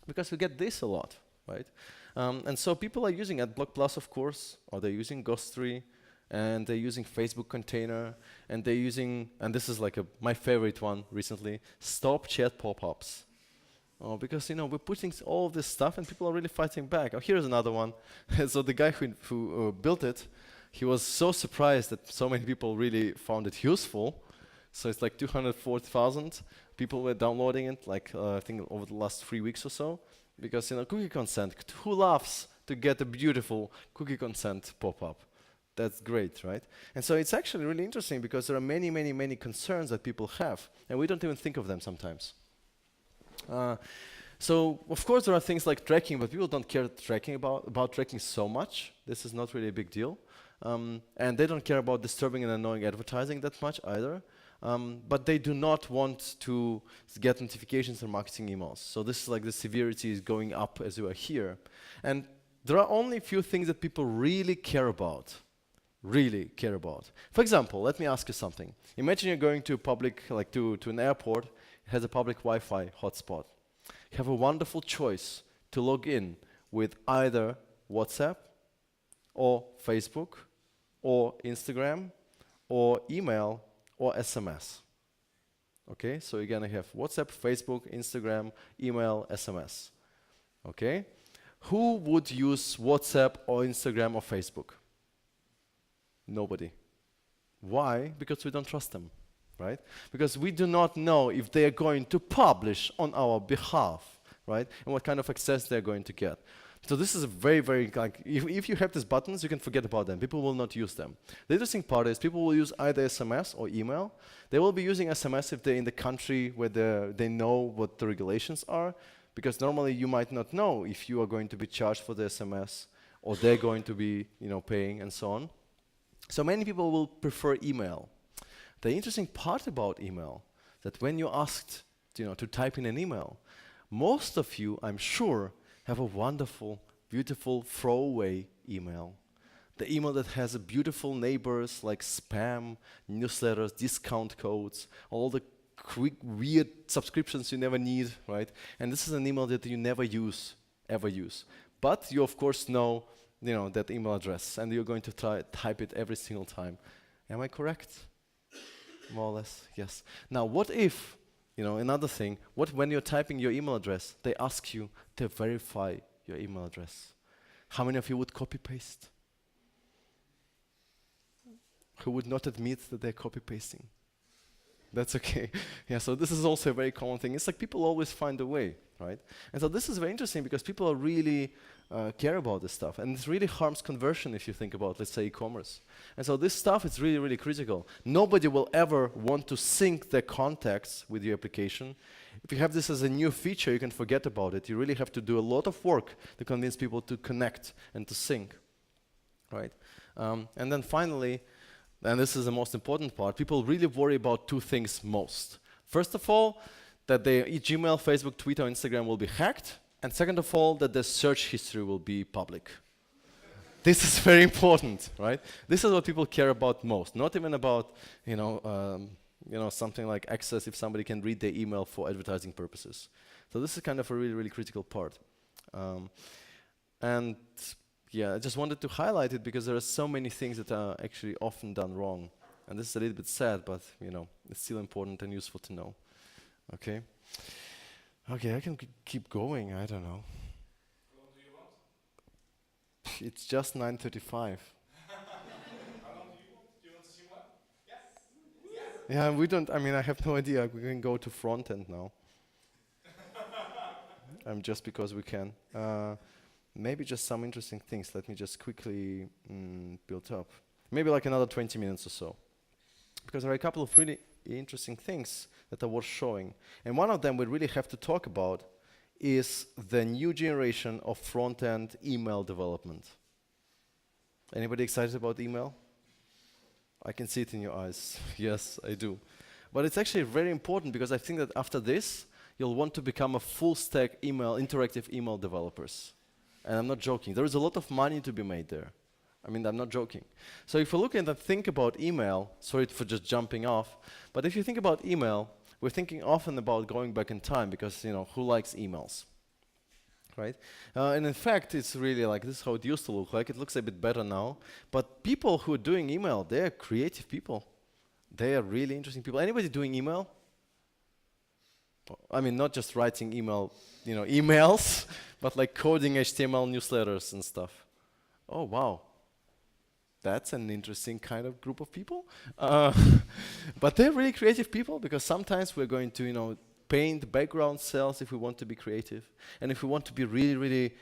Because we get this a lot, right? And so people are using AdBlock Plus, of course, or they're using Ghost3, and they're using Facebook Container, and they're using, and this is like my favorite one recently, Stop Chat Pop-ups. Oh, because we're putting all of this stuff, and people are really fighting back. Oh, here's another one. So the guy who built it, he was so surprised that so many people really found it useful. So it's like 240,000 people were downloading it, like I think over the last 3 weeks or so. Because cookie consent, who loves to get a beautiful cookie consent pop-up? That's great, right? And so it's actually really interesting because there are many, many, many concerns that people have, and we don't even think of them sometimes. So of course there are things like tracking, but people don't care about tracking so much. This is not really a big deal. And they don't care about disturbing and annoying advertising that much either. But they do not want to get notifications or marketing emails. So this is like the severity is going up as you are here. And there are only a few things that people really care about. Really care about. For example, let me ask you something. Imagine you're going to a public, like to an airport, it has a public Wi-Fi hotspot. You have a wonderful choice to log in with either WhatsApp or Facebook or Instagram or email or SMS. Okay, so you're gonna have WhatsApp, Facebook, Instagram, email, SMS. Okay, who would use WhatsApp or Instagram or Facebook? Nobody. Why? Because we don't trust them, right? Because we do not know if they are going to publish on our behalf, right? And what kind of access they're going to get. So this is a very, very, like, if you have these buttons, you can forget about them. People will not use them. The interesting part is people will use either SMS or email. They will be using SMS if they're in the country where they know what the regulations are, because normally you might not know if you are going to be charged for the SMS or they're going to be, paying and so on. So many people will prefer email. The interesting part about email, that when you're asked, to type in an email, most of you, I'm sure, have a wonderful, beautiful throwaway email. The email that has a beautiful neighbors like spam, newsletters, discount codes, all the quick, weird subscriptions you never need, right? And this is an email that you never use, ever use. But you, of course, know that email address, and you're going to type it every single time. Am I correct? More or less, yes. Now, what if, another thing, what when you're typing your email address, they ask you to verify your email address? How many of you would copy-paste? Who would not admit that they're copy-pasting? That's okay. Yeah, so this is also a very common thing. It's like people always find a way, right? And so this is very interesting because people are really care about this stuff. And it really harms conversion if you think about, let's say, e-commerce. And so this stuff is really, really critical. Nobody will ever want to sync their contacts with your application. If you have this as a new feature, you can forget about it. You really have to do a lot of work to convince people to connect and to sync, right? And then finally, and this is the most important part, people really worry about two things most. First of all, that their Gmail, Facebook, Twitter, Instagram will be hacked. And second of all, that their search history will be public. This is very important, right? This is what people care about most. Not even about, something like access if somebody can read their email for advertising purposes. So this is kind of a really, really critical part. And yeah, I just wanted to highlight it because there are so many things that are actually often done wrong. And this is a little bit sad, but it's still important and useful to know. Okay. Okay, I can keep going. I don't know. How long do you want? It's just 9:35. How long do you want? Do you want to see more? Yes. Yes. Yeah, we don't. I mean, I have no idea. We can go to front end now. Just because we can. Maybe just some interesting things. Let me just quickly build up. Maybe like another 20 minutes or so. Because there are a couple of really interesting things that are worth showing. And one of them we really have to talk about is the new generation of front-end email development. Anybody excited about email? I can see it in your eyes. Yes, I do. But it's actually very important because I think that after this, you'll want to become a full-stack interactive email developers. And I'm not joking. There is a lot of money to be made there. I mean, I'm not joking. So if you look at and think about email, sorry for just jumping off, but if you think about email, we're thinking often about going back in time because, who likes emails? Right? And in fact, it's really like this is how it used to look like. It looks a bit better now. But people who are doing email, they're creative people. They are really interesting people. Anybody doing email? I mean, not just writing emails, but like coding HTML newsletters and stuff. Oh, wow. That's an interesting kind of group of people. But they're really creative people because sometimes we're going to, paint background cells if we want to be creative. And if we want to be really, really,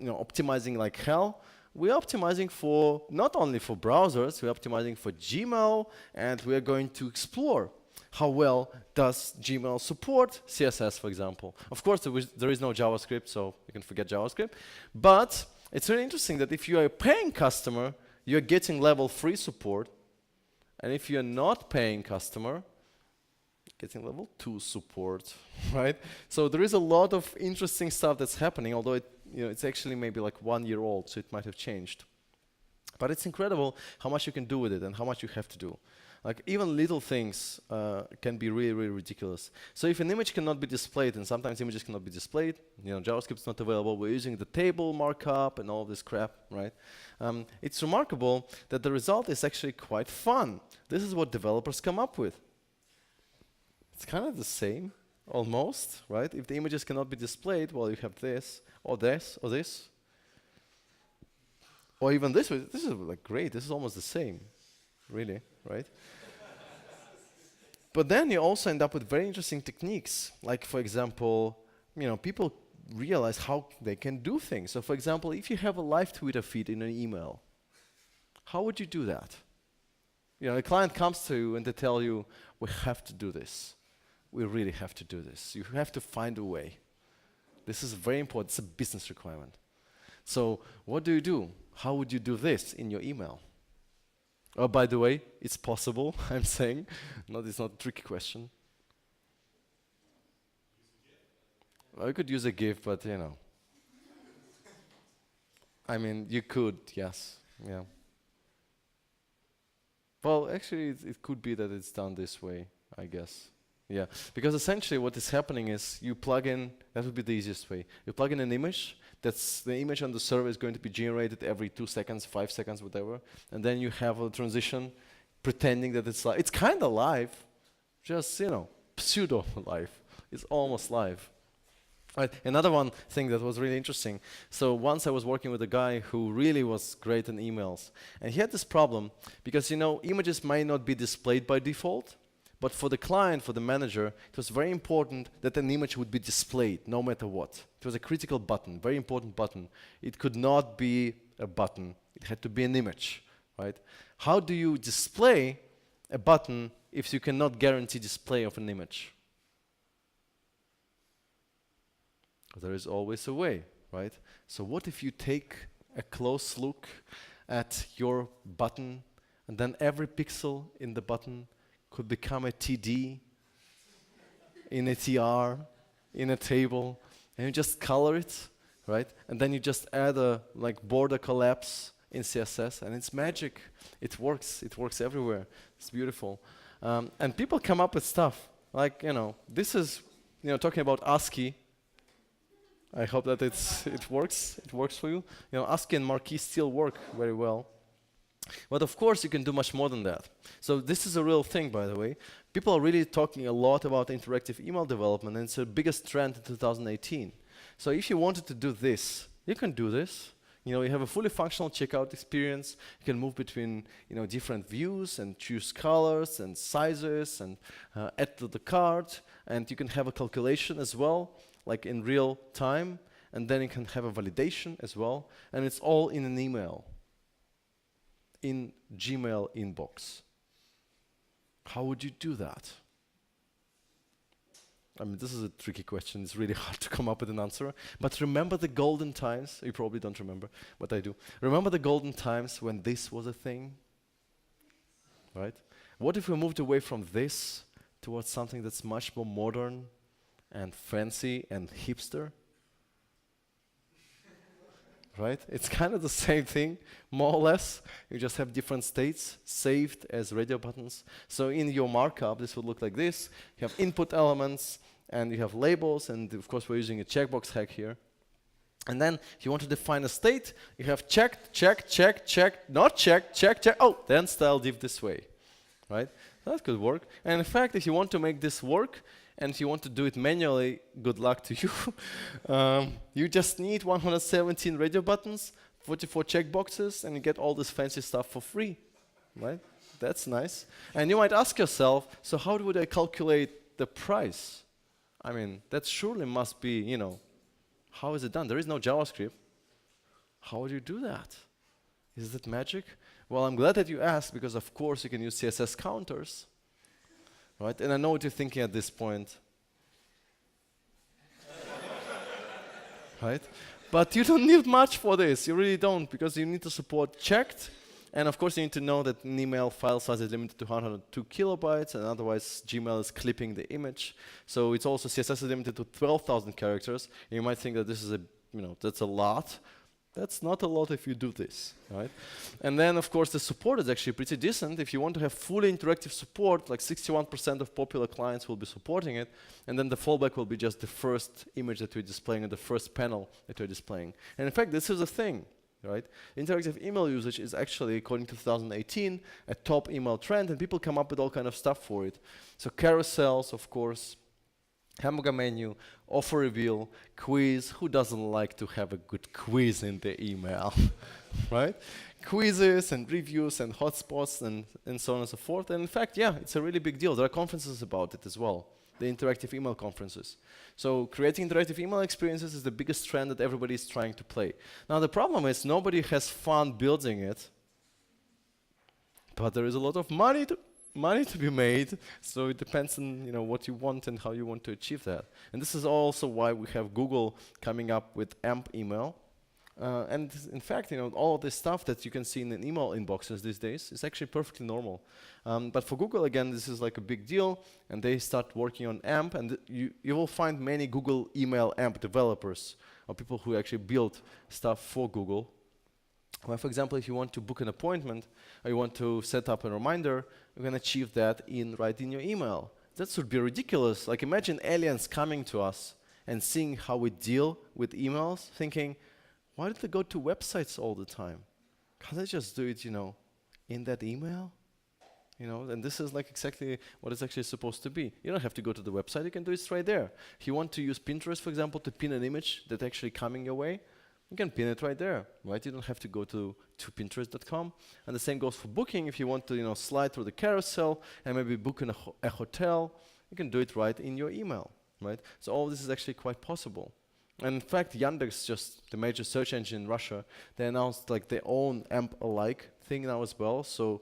optimizing like hell, we're optimizing for, not only for browsers, we're optimizing for Gmail, and we're going to explore how well does Gmail support CSS, for example. Of course, there is no JavaScript, so you can forget JavaScript. But it's really interesting that if you are a paying customer, you're getting level 3 support. And if you're not paying customer, getting level 2 support, right? So there is a lot of interesting stuff that's happening, although it's actually maybe like 1 year old, so it might have changed. But it's incredible how much you can do with it and how much you have to do. Like even little things can be really, really ridiculous. So if an image cannot be displayed, and sometimes images cannot be displayed, JavaScript's not available, we're using the table markup and all of this crap, right? It's remarkable that the result is actually quite fun. This is what developers come up with. It's kind of the same, almost, right? If the images cannot be displayed, well, you have this, or this, or this. Or even this. This is like great. This is almost the same, really, right? But then you also end up with very interesting techniques. Like, for example, people realize how they can do things. So, for example, if you have a live Twitter feed in an email, how would you do that? A client comes to you and they tell you, we have to do this. We really have to do this. You have to find a way. This is very important. It's a business requirement. So what do? How would you do this in your email? Oh, by the way, it's possible, I'm saying. It's not a tricky question. Well, you could use a GIF, but I mean, you could, yes. Yeah. Well, actually, it could be that it's done this way, I guess. Yeah, because essentially what is happening is you plug in, that would be the easiest way. You plug in an image, that's the image on the server is going to be generated every 2 seconds, 5 seconds, whatever. And then you have a transition pretending that it's live. It's kind of live, just, pseudo live. It's almost live. Right. Another one thing that was really interesting. So once I was working with a guy who really was great in emails. And he had this problem because, images might not be displayed by default. But for the client, for the manager, it was very important that an image would be displayed no matter what. It was a critical button, very important button. It could not be a button. It had to be an image, right? How do you display a button if you cannot guarantee display of an image? There is always a way, right? So what if you take a close look at your button and then every pixel in the button could become a TD, in a TR, in a table, and you just color it, right? And then you just add a border collapse in CSS, and it's magic. It works everywhere. It's beautiful. And people come up with stuff like, this is, talking about ASCII. I hope that it works for you. ASCII and Marquee still work very well. But of course, you can do much more than that. So this is a real thing, by the way. People are really talking a lot about interactive email development, and it's the biggest trend in 2018. So if you wanted to do this, you can do this. You have a fully functional checkout experience. You can move between different views and choose colors and sizes and add to the cart. And you can have a calculation as well, like in real time. And then you can have a validation as well. And it's all in an email. In Gmail inbox. How would you do that? I mean, this is a tricky question. It's really hard to come up with an answer. But remember the golden times. You probably don't remember, but I do. Remember the golden times when this was a thing? Right? What if we moved away from this towards something that's much more modern and fancy and hipster. Right? It's kind of the same thing, more or less. You just have different states saved as radio buttons. So in your markup, this would look like this. You have input elements, and you have labels, and of course we're using a checkbox hack here. And then if you want to define a state, you have checked, checked, checked, checked, not checked, checked, checked. Oh, then style div this way, right? That could work. And in fact, if you want to make this work, and if you want to do it manually, good luck to you. You just need 117 radio buttons, 44 checkboxes, and you get all this fancy stuff for free, right? That's nice. And you might ask yourself, so how would I calculate the price? I mean, that surely must be, you know, how is it done? There is no JavaScript. How would you do that? Is it magic? Well, I'm glad that you asked, because of course you can use CSS counters, right? And I know what you're thinking at this point. Right? But you don't need much for this. You really don't, because you need to support checked. And of course, you need to know that an email file size is limited to 102 kilobytes, and otherwise Gmail is clipping the image. So it's also CSS is limited to 12,000 characters. You might think that this is that's a lot. That's not a lot if you do this, right? And then, of course, the support is actually pretty decent. If you want to have fully interactive support, like 61% of popular clients will be supporting it, and then the fallback will be just the first image that we're displaying and the first panel that we're displaying. And in fact, this is a thing, right? Interactive email usage is actually, according to 2018, a top email trend, and people come up with all kind of stuff for it. So carousels, of course, hamburger menu, offer reveal, quiz. Who doesn't like to have a good quiz in the email, right? Quizzes and reviews and hotspots and so on and so forth. And in fact, yeah, it's a really big deal. There are conferences about it as well, the interactive email conferences. So creating interactive email experiences is the biggest trend that everybody is trying to play. Now the problem is nobody has fun building it, but there is a lot of money to be made, so it depends on what you want and how you want to achieve that. And this is also why we have Google coming up with AMP email. And in fact, all of this stuff that you can see in email inboxes these days is actually perfectly normal. But for Google, again, this is like a big deal, and they start working on AMP, and you will find many Google email AMP developers, or people who actually build stuff for Google. Well, for example, if you want to book an appointment, or you want to set up a reminder, you can achieve that right in your email. That would be ridiculous. Like, imagine aliens coming to us and seeing how we deal with emails, thinking, why did they go to websites all the time? Can't they just do it, in that email? And this is like exactly what it's actually supposed to be. You don't have to go to the website, you can do it right there. If you want to use Pinterest, for example, to pin an image that's actually coming your way, you can pin it right there, right? You don't have to go to pinterest.com. And the same goes for booking. If you want to slide through the carousel and maybe book in a hotel, you can do it right in your email, right? So all this is actually quite possible. And in fact, Yandex, just the major search engine in Russia, they announced like their own AMP-alike thing now as well, so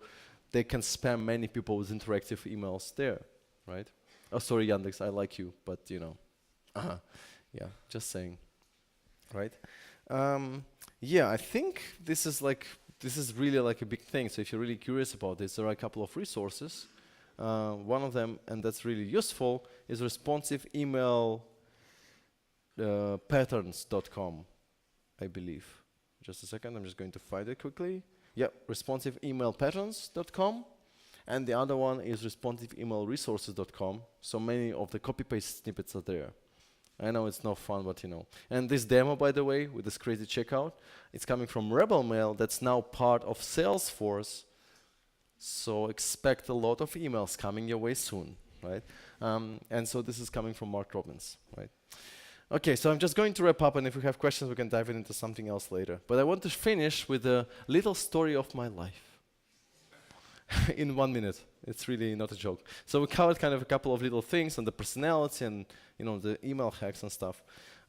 they can spam many people with interactive emails there, right? Oh, sorry, Yandex, I like you, but yeah, just saying, right? Yeah, I think this is really like a big thing. So if you're really curious about this, there are a couple of resources. One of them, and that's really useful, is responsive email patterns.com, I believe. Just a second, I'm just going to find it quickly. Yeah, responsive email patterns.com. And the other one is responsive email resources.com. So many of the copy-paste snippets are there. I know it's no fun, but And this demo, by the way, with this crazy checkout, it's coming from Rebel Mail that's now part of Salesforce. So expect a lot of emails coming your way soon, right? And so this is coming from Mark Robbins, right? Okay, so I'm just going to wrap up, and if you have questions, we can dive into something else later. But I want to finish with a little story of my life. In 1 minute. It's really not a joke. So we covered kind of a couple of little things on the personality and the email hacks and stuff.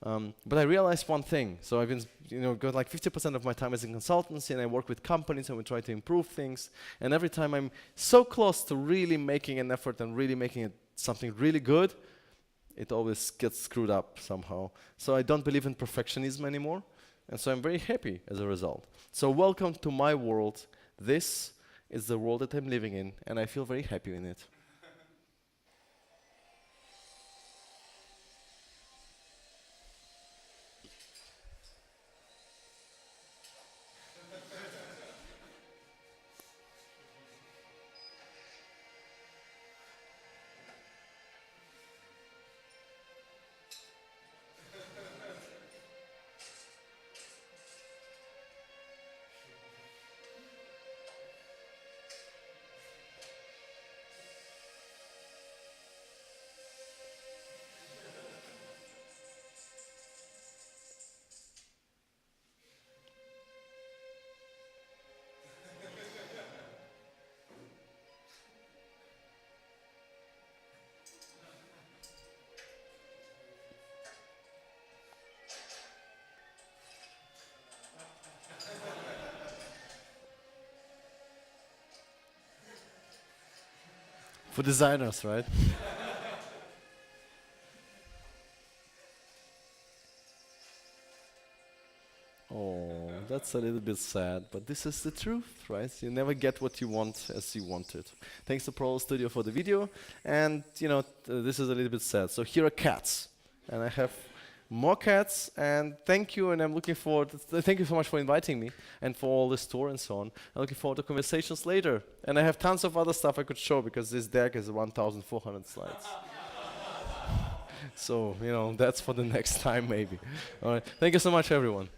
But I realized one thing. So I've been got like 50% of my time as in consultancy, and I work with companies and we try to improve things. And every time I'm so close to really making an effort and really making it something really good, it always gets screwed up somehow. So I don't believe in perfectionism anymore. And so I'm very happy as a result. So welcome to my world. This is the world that I'm living in, and I feel very happy in it. For designers, right? Oh, that's a little bit sad, but this is the truth, right? You never get what you want as you want it. Thanks to Pro Studio for the video, and this is a little bit sad. So here are cats, and I have more cats, and thank you, and I'm looking forward. Thank you so much for inviting me, and for all this tour and so on. I'm looking forward to conversations later, and I have tons of other stuff I could show because this deck is 1,400 slides. So that's for the next time maybe. All right, thank you so much, everyone.